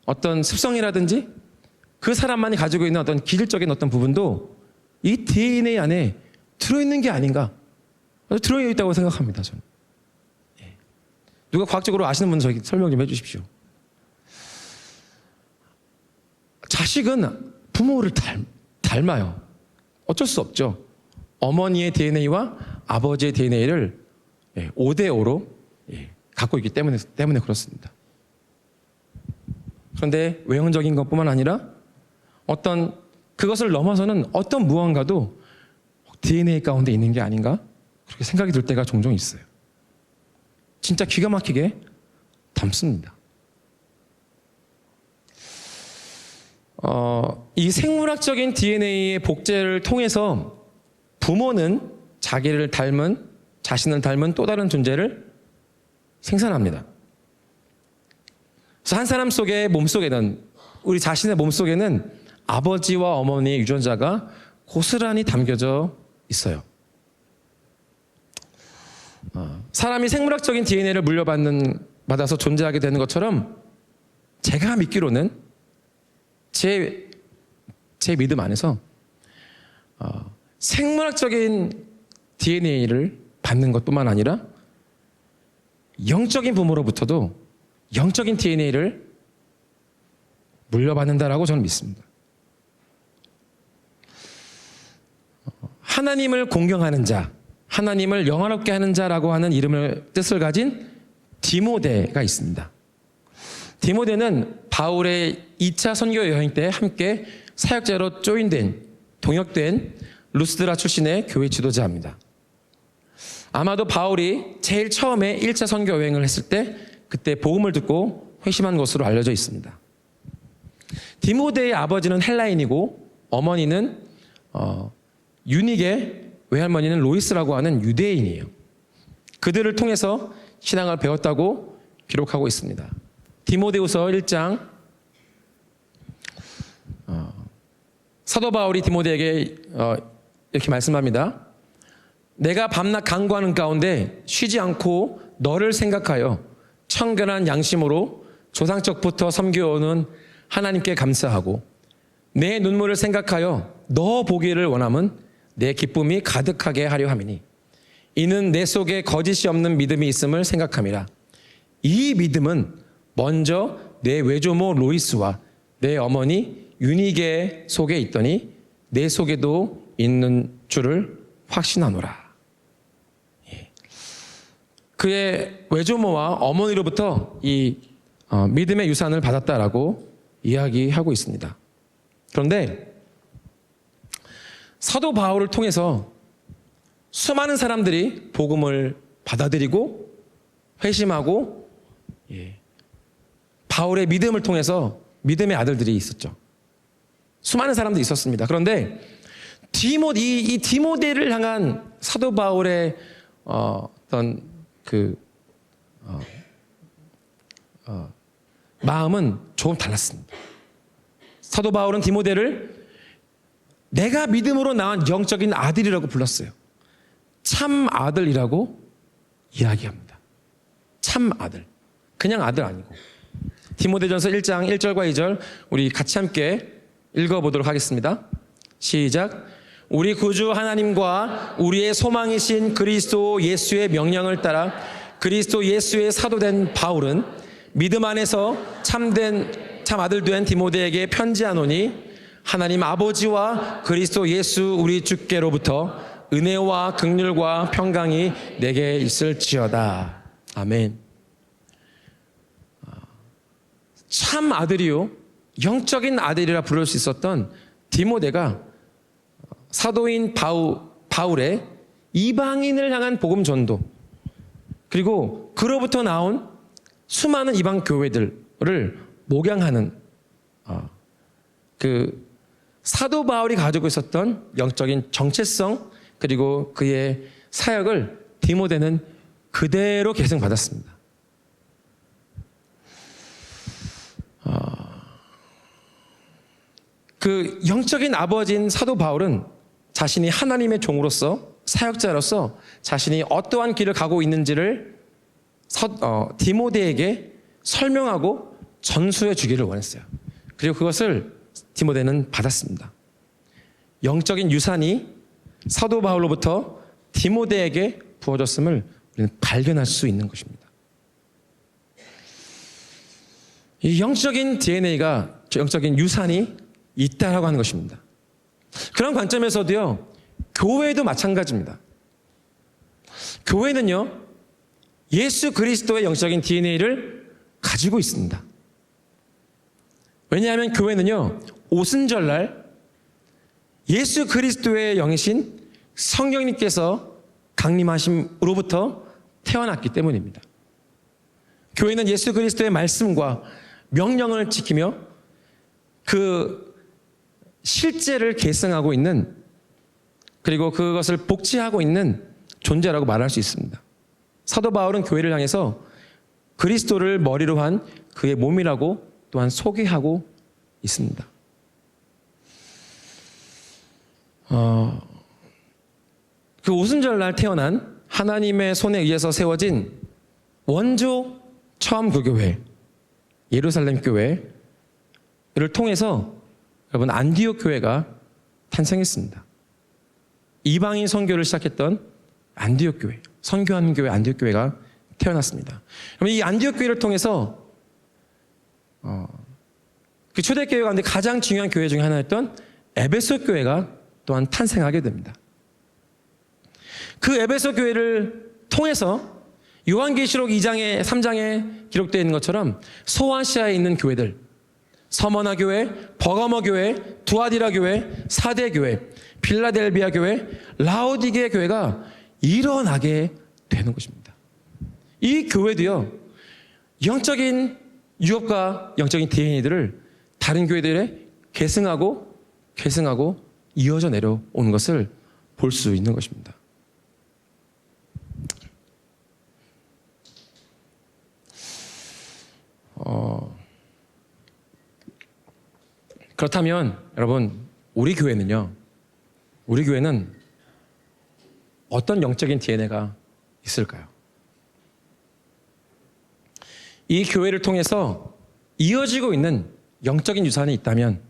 어떤 습성이라든지 그 사람만이 가지고 있는 어떤 기질적인 어떤 부분도 이 DNA 안에 들어있는 게 아닌가, 들어있다고 생각합니다. 저는. 누가 과학적으로 아시는 분 저에게 설명 좀 해주십시오. 자식은 부모를 닮아요. 어쩔 수 없죠. 어머니의 DNA와 아버지의 DNA를 5대5로 갖고 있기 때문에 그렇습니다. 그런데 외형적인 것뿐만 아니라 어떤 그것을 넘어서는 어떤 무언가도 DNA 가운데 있는 게 아닌가 그렇게 생각이 들 때가 종종 있어요. 진짜 기가 막히게 닮습니다. 이 생물학적인 DNA의 복제를 통해서 부모는 자신을 닮은 또 다른 존재를 생산합니다. 그래서 한 사람 속의 몸속에는, 우리 자신의 몸속에는 아버지와 어머니의 유전자가 고스란히 담겨져 있어요. 사람이 생물학적인 DNA를 받아서 존재하게 되는 것처럼 제가 믿기로는 제 믿음 안에서 생물학적인 DNA를 받는 것뿐만 아니라 영적인 부모로부터도 영적인 DNA를 물려받는다라고 저는 믿습니다. 하나님을 공경하는 자, 하나님을 영화롭게 하는 자라고 하는 뜻을 가진 디모데가 있습니다. 디모데는 바울의 2차 선교 여행 때 함께 사역자로 동역된 루스드라 출신의 교회 지도자입니다. 아마도 바울이 제일 처음에 1차 선교 여행을 했을 때 그때 복음을 듣고 회심한 것으로 알려져 있습니다. 디모데의 아버지는 헬라인이고 어머니는 유닉의 외할머니는 로이스라고 하는 유대인이에요. 그들을 통해서 신앙을 배웠다고 기록하고 있습니다. 디모데후서 1장 사도 바울이 디모데에게 이렇게 말씀합니다. 내가 밤낮 간구하는 가운데 쉬지 않고 너를 생각하여 청결한 양심으로 조상적부터 섬겨오는 하나님께 감사하고 내 눈물을 생각하여 너 보기를 원함은 내 기쁨이 가득하게 하려 함이니 이는 내 속에 거짓이 없는 믿음이 있음을 생각함이라. 이 믿음은 먼저 내 외조모 로이스와 내 어머니 유니게 속에 있더니 내 속에도 있는 줄을 확신하노라. 그의 외조모와 어머니로부터 이 믿음의 유산을 받았다라고 이야기하고 있습니다. 그런데 사도 바울을 통해서 수많은 사람들이 복음을 받아들이고 회심하고 바울의 믿음을 통해서 믿음의 아들들이 있었죠. 수많은 사람들이 있었습니다. 그런데 이 디모데를 향한 사도 바울의 어떤 마음은 조금 달랐습니다. 사도 바울은 디모데를 내가 믿음으로 낳은 영적인 아들이라고 불렀어요. 참 아들이라고 이야기합니다. 참 아들. 그냥 아들 아니고. 디모데전서 1장 1절과 2절 우리 같이 함께 읽어보도록 하겠습니다. 시작. 우리 구주 하나님과 우리의 소망이신 그리스도 예수의 명령을 따라 그리스도 예수의 사도된 바울은 믿음 안에서 참 아들 된 디모데에게 편지하노니 하나님 아버지와 그리스도 예수 우리 주께로부터 은혜와 긍휼과 평강이 내게 있을지어다. 아멘. 참 아들이요 영적인 아들이라 부를 수 있었던 디모데가 사도인 바울의 이방인을 향한 복음 전도 그리고 그로부터 나온 수많은 이방 교회들을 목양하는 그 사도 바울이 가지고 있었던 영적인 정체성 그리고 그의 사역을 디모데는 그대로 계승받았습니다. 그 영적인 아버지인 사도 바울은 자신이 하나님의 종으로서 사역자로서 자신이 어떠한 길을 가고 있는지를 디모데에게 설명하고 전수해 주기를 원했어요. 그리고 그것을 디모데는 받았습니다. 영적인 유산이 사도 바울로부터 디모데에게 부어졌음을 우리는 발견할 수 있는 것입니다. 이 영적인 DNA가, 영적인 유산이 있다라고 하는 것입니다. 그런 관점에서도요, 교회도 마찬가지입니다. 교회는요, 예수 그리스도의 영적인 DNA를 가지고 있습니다. 왜냐하면 교회는요, 오순절날 예수 그리스도의 영이신 성령님께서 강림하심으로부터 태어났기 때문입니다. 교회는 예수 그리스도의 말씀과 명령을 지키며 그 실제를 계승하고 있는, 그리고 그것을 복지하고 있는 존재라고 말할 수 있습니다. 사도 바울은 교회를 향해서 그리스도를 머리로 한 그의 몸이라고 또한 소개하고 있습니다. 그 오순절날 태어난 하나님의 손에 의해서 세워진 원조 처음 그 교회, 예루살렘 교회를 통해서 여러분 안디옥 교회가 탄생했습니다. 이방인 선교를 시작했던 안디옥 교회, 선교하는 교회 안디옥 교회가 태어났습니다. 그러면 이 안디옥 교회를 통해서 그 초대교회 가운데 가장 중요한 교회 중에 하나였던 에베소 교회가 또한 탄생하게 됩니다. 그 에베소 교회를 통해서 요한계시록 2장에 3장에 기록되어 있는 것처럼 소아시아에 있는 교회들, 서머나 교회, 버가모 교회, 두아디라 교회, 사대 교회, 빌라델비아 교회, 라오디게 교회가 일어나게 되는 것입니다. 이 교회도요, 영적인 유업과 영적인 DNA들을 다른 교회들에 계승하고 이어져 내려오는 것을 볼 수 있는 것입니다. 그렇다면 여러분, 우리 교회는 어떤 영적인 DNA가 있을까요? 이 교회를 통해서 이어지고 있는 영적인 유산이 있다면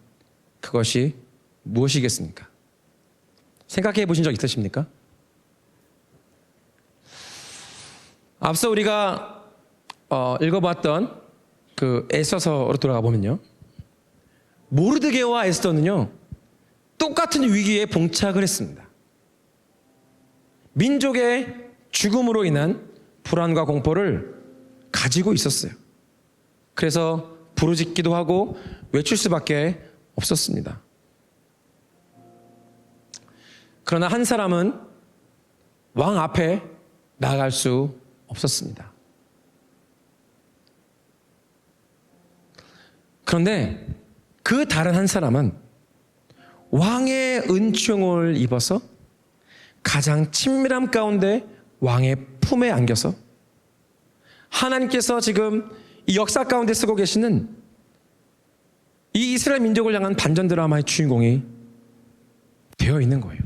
그것이 무엇이겠습니까? 생각해 보신 적 있으십니까? 앞서 우리가 읽어봤던 그 에스더서로 돌아가 보면요, 모르드게와 에스더는요 똑같은 위기에 봉착을 했습니다. 민족의 죽음으로 인한 불안과 공포를 가지고 있었어요. 그래서 부르짖기도 하고 외칠 수밖에 없었습니다. 그러나 한 사람은 왕 앞에 나아갈 수 없었습니다. 그런데 그 다른 한 사람은 왕의 은총을 입어서 가장 친밀함 가운데 왕의 품에 안겨서 하나님께서 지금 이 역사 가운데 쓰고 계시는 이 이스라엘 민족을 향한 반전 드라마의 주인공이 되어 있는 거예요.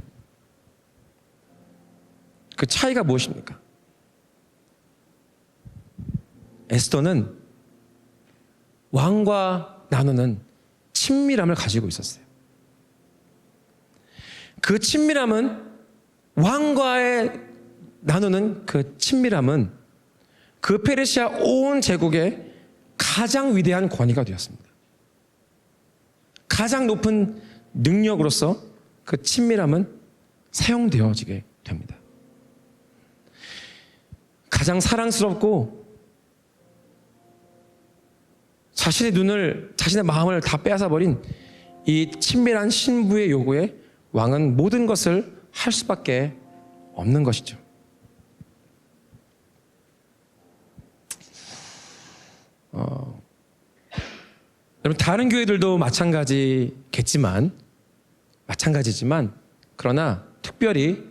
그 차이가 무엇입니까? 에스더는 왕과 나누는 친밀함을 가지고 있었어요. 그 친밀함은, 왕과의 나누는 그 친밀함은 그 페르시아 온 제국의 가장 위대한 권위가 되었습니다. 가장 높은 능력으로서 그 친밀함은 사용되어지게 됩니다. 가장 사랑스럽고 자신의 마음을 다 빼앗아버린 이 친밀한 신부의 요구에 왕은 모든 것을 할 수밖에 없는 것이죠. 여러분, 다른 교회들도 마찬가지지만 그러나 특별히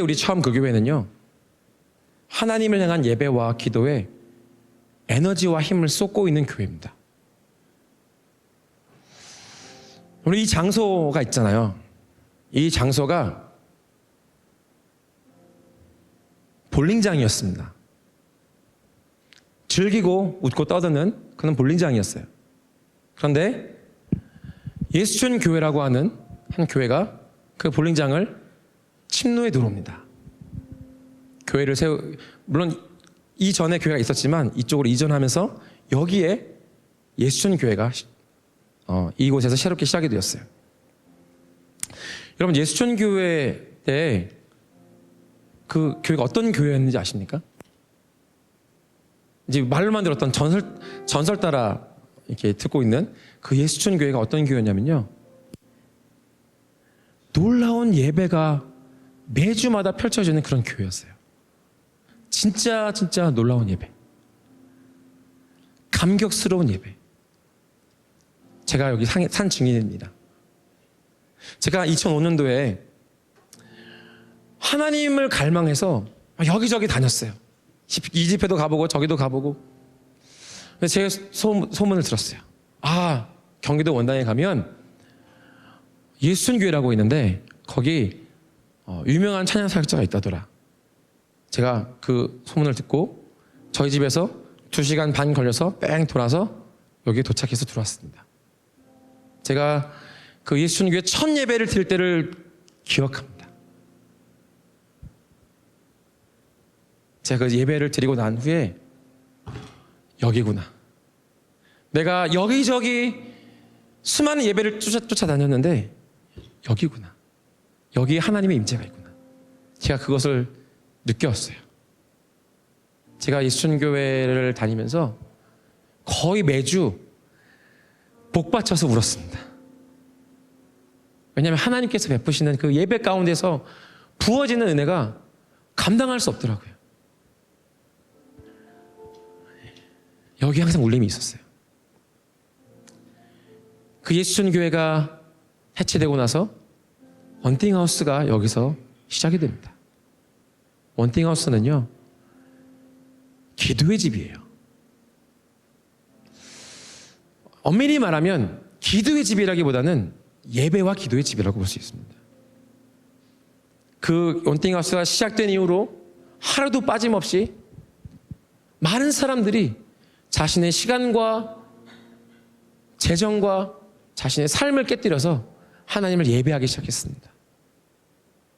우리 처음 그 교회는요, 하나님을 향한 예배와 기도에 에너지와 힘을 쏟고 있는 교회입니다. 우리 이 장소가 있잖아요. 이 장소가 볼링장이었습니다. 즐기고 웃고 떠드는 그는 볼링장이었어요. 그런데 예수촌 교회라고 하는 한 교회가 그 볼링장을 침노에 들어옵니다. 물론 이전에 교회가 있었지만 이쪽으로 이전하면서 여기에 예수촌 교회가 이곳에서 새롭게 시작이 되었어요. 여러분, 예수촌 교회 때 그 교회가 어떤 교회였는지 아십니까? 이제 말로만 들었던 전설 따라 이렇게 듣고 있는 그 예수촌 교회가 어떤 교회였냐면요, 놀라운 예배가 매주마다 펼쳐지는 그런 교회였어요. 진짜 놀라운 예배, 감격스러운 예배. 제가 여기 산 증인입니다. 제가 2005년도에 하나님을 갈망해서 여기저기 다녔어요. 이 집회도 가보고 저기도 가보고. 제가 소문을 들었어요. 경기도 원당에 가면 예수촌교회라고 있는데 거기 유명한 찬양 사역자가 있다더라. 제가 그 소문을 듣고 저희 집에서 2시간 반 걸려서 뺑 돌아서 여기에 도착해서 들어왔습니다. 제가 그 예수촌교회 첫 예배를 드릴 때를 기억합니다. 제가 그 예배를 드리고 난 후에 여기구나. 내가 여기저기 수많은 예배를 쫓아다녔는데 여기구나. 여기에 하나님의 임재가 있구나. 제가 그것을 느꼈어요. 제가 예수촌교회를 다니면서 거의 매주 복받쳐서 울었습니다. 왜냐하면 하나님께서 베푸시는 그 예배 가운데서 부어지는 은혜가 감당할 수 없더라고요. 여기 항상 울림이 있었어요. 그 예수촌 교회가 해체되고 나서 원띵하우스가 여기서 시작이 됩니다. 원띵하우스는요, 기도의 집이에요. 엄밀히 말하면 기도의 집이라기보다는 예배와 기도의 집이라고 볼 수 있습니다. 그 원띵하우스가 시작된 이후로 하루도 빠짐없이 많은 사람들이 자신의 시간과 재정과 자신의 삶을 깨뜨려서 하나님을 예배하기 시작했습니다.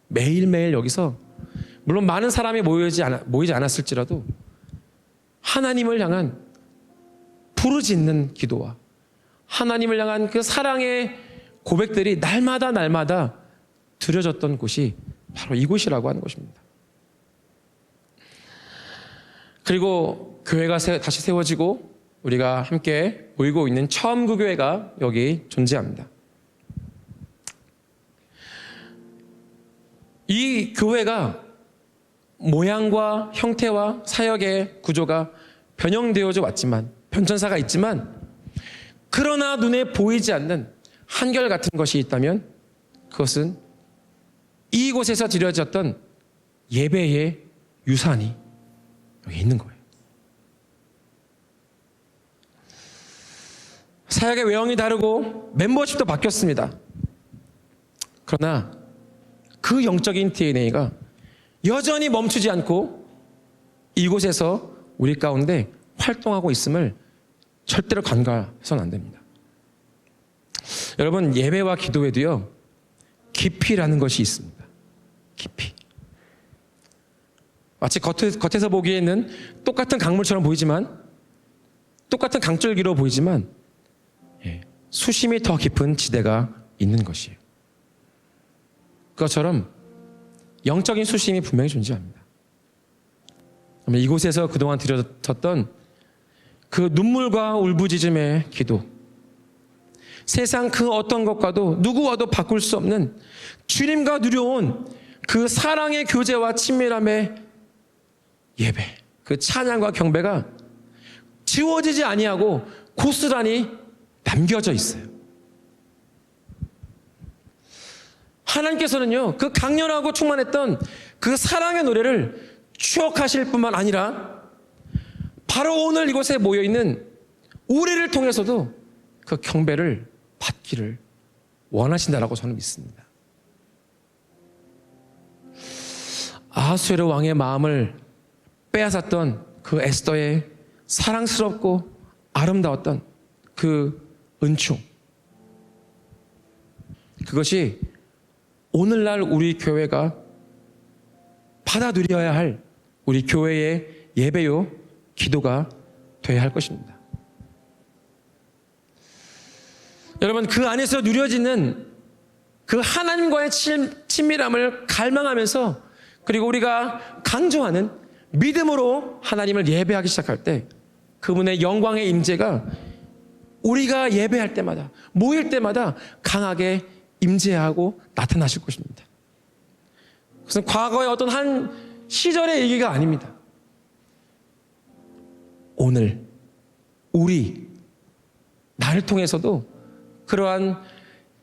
매일매일 여기서 물론 많은 사람이 모이지 않았을지라도 하나님을 향한 부르짖는 기도와 하나님을 향한 그 사랑의 고백들이 날마다 드려졌던 곳이 바로 이곳이라고 하는 것입니다. 그리고 교회가 다시 세워지고 우리가 함께 모이고 있는 처음 그 교회가 여기 존재합니다. 이 교회가 모양과 형태와 사역의 구조가 변형되어져 왔지만, 변천사가 있지만, 그러나 눈에 보이지 않는 한결같은 것이 있다면 그것은 이곳에서 드려졌던 예배의 유산이 여기 있는 거예요. 사역의 외형이 다르고 멤버십도 바뀌었습니다. 그러나 그 영적인 DNA가 여전히 멈추지 않고 이곳에서 우리 가운데 활동하고 있음을 절대로 간과해서는 안 됩니다. 여러분, 예배와 기도에도요, 깊이라는 것이 있습니다. 깊이. 마치 겉에서 보기에는 똑같은 강물처럼 보이지만, 똑같은 강줄기로 보이지만, 수심이 더 깊은 지대가 있는 것이에요. 그것처럼 영적인 수심이 분명히 존재합니다. 이곳에서 그동안 드려졌던 그 눈물과 울부짖음의 기도, 세상 그 어떤 것과도 누구와도 바꿀 수 없는 주님과 누려온 그 사랑의 교제와 친밀함의 예배, 그 찬양과 경배가 지워지지 아니하고 고스란히 남겨져 있어요. 하나님께서는요, 그 강렬하고 충만했던 그 사랑의 노래를 추억하실 뿐만 아니라 바로 오늘 이곳에 모여있는 우리를 통해서도 그 경배를 받기를 원하신다라고 저는 믿습니다. 아하수에로 왕의 마음을 빼앗았던 그 에스더의 사랑스럽고 아름다웠던 그 은총, 그것이 오늘날 우리 교회가 받아 누려야 할 우리 교회의 예배요, 기도가 되어야 할 것입니다. 여러분, 그 안에서 누려지는 그 하나님과의 친밀함을 갈망하면서, 그리고 우리가 강조하는 믿음으로 하나님을 예배하기 시작할 때 그분의 영광의 임재가 우리가 예배할 때마다, 모일 때마다 강하게 임재하고 나타나실 것입니다. 그것은 과거의 어떤 한 시절의 얘기가 아닙니다. 오늘 나를 통해서도 그러한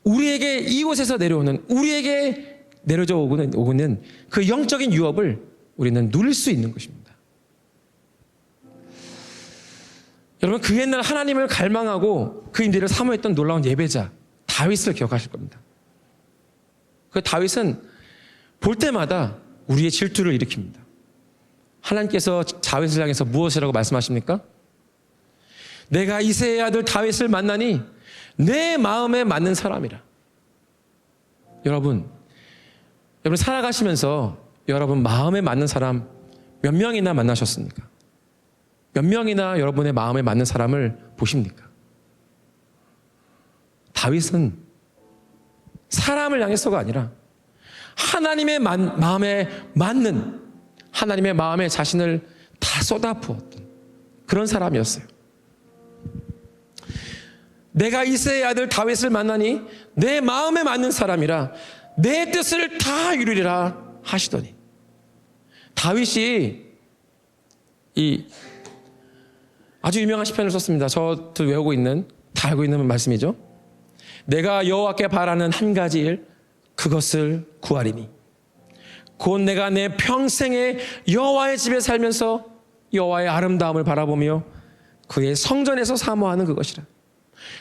우리에게 이곳에서 내려오는, 우리에게 내려져 오는 그 영적인 유업을 우리는 누릴 수 있는 것입니다. 여러분, 그 옛날 하나님을 갈망하고 그 임재를 사모했던 놀라운 예배자 다윗을 기억하실 겁니다. 그 다윗은 볼 때마다 우리의 질투를 일으킵니다. 하나님께서 다윗을 향해서 무엇이라고 말씀하십니까? 내가 이새의 아들 다윗을 만나니 내 마음에 맞는 사람이라. 여러분 살아가시면서 여러분 마음에 맞는 사람 몇 명이나 만나셨습니까? 몇 명이나 여러분의 마음에 맞는 사람을 보십니까? 다윗은 사람을 향해서가 아니라 하나님의 마음에 맞는, 하나님의 마음에 자신을 다 쏟아부었던 그런 사람이었어요. 내가 이새의 아들 다윗을 만나니 내 마음에 맞는 사람이라 내 뜻을 다 이루리라 하시더니, 다윗이 이 아주 유명한 시편을 썼습니다. 저도 외우고 있는, 다 알고 있는 말씀이죠. 내가 여호와께 바라는 한 가지 일, 그것을 구하리니 곧 내가 내 평생에 여호와의 집에 살면서 여호와의 아름다움을 바라보며 그의 성전에서 사모하는 그것이라.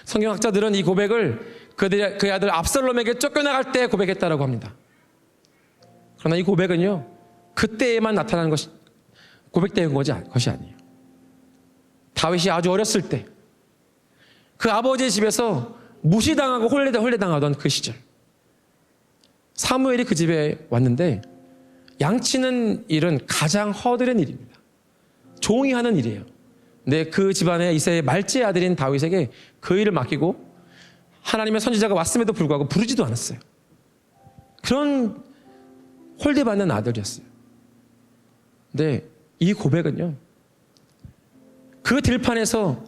성경학자들은 이 고백을 그의 아들 압살롬에게 쫓겨나갈 때 고백했다라고 합니다. 그러나 이 고백은요, 그때에만 나타나는 것이, 고백된 것이 아니에요. 다윗이 아주 어렸을 때 그 아버지의 집에서 무시당하고 홀대당하던 그 시절, 사무엘이 그 집에 왔는데 양치는 일은 가장 허드렛 일입니다. 종이 하는 일이에요. 근데 그 집안의 이새의 말지의 아들인 다윗에게 그 일을 맡기고 하나님의 선지자가 왔음에도 불구하고 부르지도 않았어요. 그런 홀대받는 아들이었어요. 근데 이 고백은요, 그 들판에서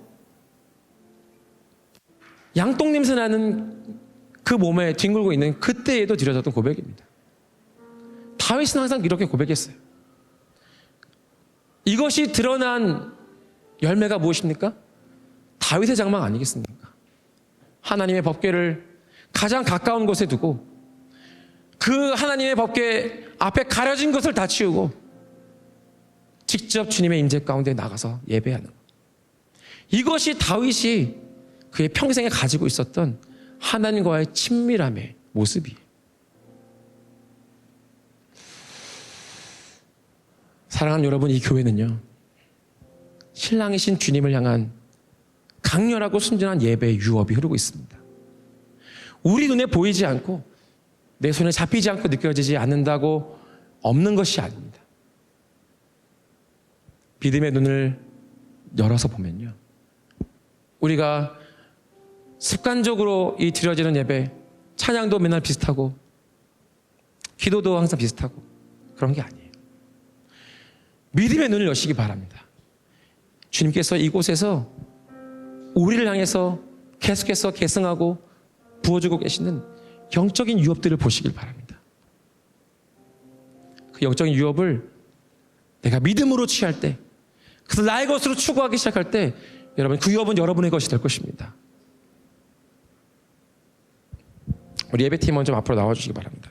양똥 냄새 나는 그 몸에 뒹굴고 있는 그때에도 드려졌던 고백입니다. 다윗은 항상 이렇게 고백했어요. 이것이 드러난 열매가 무엇입니까? 다윗의 장막 아니겠습니까? 하나님의 법궤를 가장 가까운 곳에 두고 그 하나님의 법궤 앞에 가려진 것을 다 치우고 직접 주님의 임재 가운데 나가서 예배하는 것. 이것이 다윗이 그의 평생에 가지고 있었던 하나님과의 친밀함의 모습이에요. 사랑하는 여러분, 이 교회는요, 신랑이신 주님을 향한 강렬하고 순전한 예배의 유업이 흐르고 있습니다. 우리 눈에 보이지 않고 내 손에 잡히지 않고 느껴지지 않는다고 없는 것이 아닙니다. 믿음의 눈을 열어서 보면요, 우리가 습관적으로 이 드려지는 예배, 찬양도 맨날 비슷하고 기도도 항상 비슷하고 그런 게 아니에요. 믿음의 눈을 여시기 바랍니다. 주님께서 이곳에서 우리를 향해서 계속해서 계승하고 부어주고 계시는 영적인 유업들을 보시길 바랍니다. 그 영적인 유업을 내가 믿음으로 취할 때, 그래서 나의 것으로 추구하기 시작할 때, 여러분, 그 유업은 여러분의 것이 될 것입니다. 우리 예배팀원 좀 앞으로 나와주시기 바랍니다.